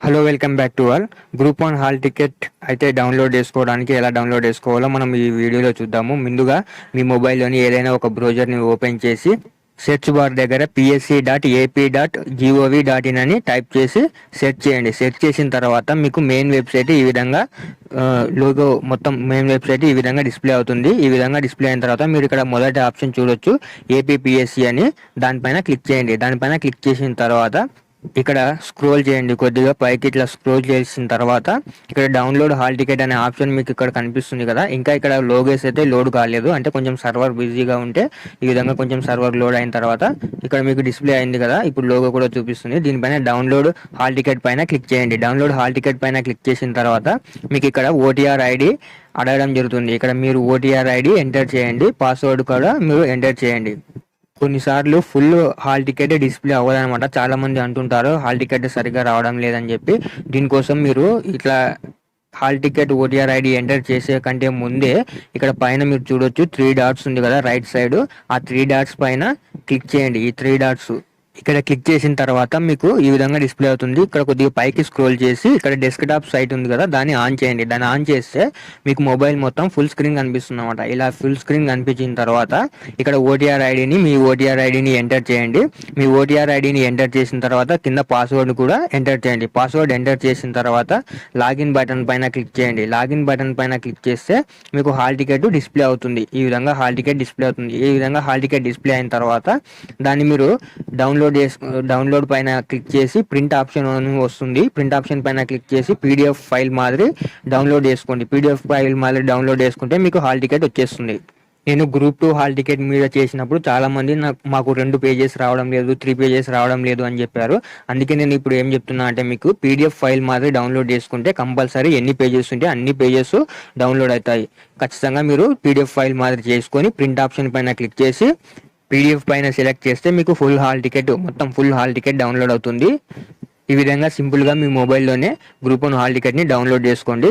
Hello welcome back to all. Group 1 hall ticket అయితే download చేసుకోవడానికి ఎలా డౌన్లోడ్ చేసుకోవాలో మనం ఈ వీడియోలో చూద్దాము. ముందుగా మీ మొబైల్లోని ఏదైనా ఒక బ్రౌజర్ని ఓపెన్ చేసి సెర్చ్ బార్ దగ్గర psc.ap.gov.in అని టైప్ చేసి సెర్చ్ చేయండి. సెర్చ్ చేసిన తర్వాత మీకు మెయిన్ వెబ్సైట్ ఈ విధంగా లోగో మొత్తం మెయిన్ వెబ్సైట్ ఈ విధంగా డిస్ప్లే అవుతుంది. ఈ విధంగా డిస్ప్లే అయిన తర్వాత మీరు ఇక్కడ మొదటి ఆప్షన్ చూడొచ్చు, ఏపీపీఎస్సి అని. దానిపైన క్లిక్ చేయండి. దానిపైన క్లిక్ చేసిన తర్వాత ఇక్కడ స్క్రోల్ చేయండి. కొద్దిగా పైకి ఇట్లా స్క్రోల్ చేసిన తర్వాత ఇక్కడ డౌన్లోడ్ హాల్ టికెట్ అనే ఆప్షన్ మీకు ఇక్కడ కనిపిస్తుంది కదా. ఇంకా ఇక్కడ లోగోస్ అయితే లోడ్ కాలేదు, అంటే కొంచెం సర్వర్ బిజీగా ఉంటే ఈ విధంగా కొంచెం సర్వర్ లోడ్ అయిన తర్వాత ఇక్కడ మీకు డిస్ప్లే అయింది కదా. ఇప్పుడు లోగో కూడా చూపిస్తుంది. దీనిపైన డౌన్లోడ్ హాల్ టికెట్ పైన క్లిక్ చేయండి. డౌన్లోడ్ హాల్ టికెట్ పైన క్లిక్ చేసిన తర్వాత మీకు ఇక్కడ ఓటీఆర్ ఐడి అడగడం జరుగుతుంది. ఇక్కడ మీరు ఓటీఆర్ ఐడి ఎంటర్ చేయండి. పాస్వర్డ్ కూడా మీరు ఎంటర్ చేయండి. కొన్నిసార్లు ఫుల్ హాల్ టికెట్ డిస్ప్లే అవ్వదన్నమాట. చాలా మంది అంటుంటారు హాల్ టికెట్ సరిగ్గా రావడం లేదని చెప్పి. దీనికోసం మీరు ఇట్లా hall ticket OTR ID enter చేసే కంటే ముందే ఇక్కడ పైన మీరు చూడొచ్చు 3 డాట్స్ ఉంది కదా రైట్ సైడ్. ఆ 3 డాట్స్ పైన క్లిక్ చేయండి. ఈ 3 డాట్స్ ఇక్కడ క్లిక్ చేసిన తర్వాత మీకు ఈ విధంగా డిస్ప్లే అవుతుంది. ఇక్కడ కొద్దిగా పైకి స్క్రోల్ చేసి ఇక్కడ డెస్క్టాప్ సైట్ ఉంది కదా, దాన్ని ఆన్ చేయండి. దాన్ని ఆన్ చేస్తే మీకు మొబైల్ మొత్తం ఫుల్ స్క్రీన్ కనిపిస్తుంది అనమాట. ఇలా ఫుల్ స్క్రీన్ కనిపించిన తర్వాత ఇక్కడ ఓటీఆర్ ఐడిని మీ ఓటీఆర్ ఐడిని ఎంటర్ చేయండి. మీ ఓటీఆర్ ఐడిని ఎంటర్ చేసిన తర్వాత కింద పాస్వర్డ్ కూడా ఎంటర్ చేయండి. పాస్వర్డ్ ఎంటర్ చేసిన తర్వాత లాగిన్ బటన్ పైన క్లిక్ చేయండి. లాగిన్ బటన్ పైన క్లిక్ చేస్తే మీకు హాల్ టికెట్ డిస్ప్లే అవుతుంది. ఈ విధంగా హాల్ టికెట్ డిస్ప్లే అవుతుంది. ఈ విధంగా హాల్ టికెట్ డిస్ప్లే అయిన తర్వాత దాన్ని మీరు డౌన్లోడ్ పైన క్లిక్ చేసి ప్రింట్ ఆప్షన్ వస్తుంది. ప్రింట్ ఆప్షన్ పైన క్లిక్ చేసి పీడిఎఫ్ ఫైల్ మాదిరి డౌన్లోడ్ చేసుకోండి. పీడిఎఫ్ ఫైల్ మాదిరి డౌన్లోడ్ చేసుకుంటే మీకు హాల్ టికెట్ వచ్చేస్తుంది. నేను గ్రూప్ 2 హాల్ టికెట్ మీద చేసినప్పుడు చాలా మంది మాకు 2 పేజెస్ రావడం లేదు, 3 పేజెస్ రావడం లేదు అని చెప్పారు. అందుకే నేను ఇప్పుడు ఏం చెప్తున్నా అంటే మీకు పీడిఎఫ్ ఫైల్ మాదిరి డౌన్లోడ్ చేసుకుంటే కంపల్సరీ ఎన్ని పేజెస్ ఉంటే అన్ని పేజెస్ డౌన్లోడ్ అవుతాయి. ఖచ్చితంగా మీరు పీడిఎఫ్ ఫైల్ మాదిరి చేసుకొని ప్రింట్ ఆప్షన్ పైన క్లిక్ చేసి పీడిఎఫ్ పైన సెలెక్ట్ చేస్తే మీకు ఫుల్ హాల్ టికెట్ మొత్తం ఫుల్ హాల్ టికెట్ డౌన్లోడ్ అవుతుంది. ఈ విధంగా సింపుల్గా మీ మొబైల్లోనే గ్రూప్ 1 హాల్ టికెట్ని డౌన్లోడ్ చేసుకోండి.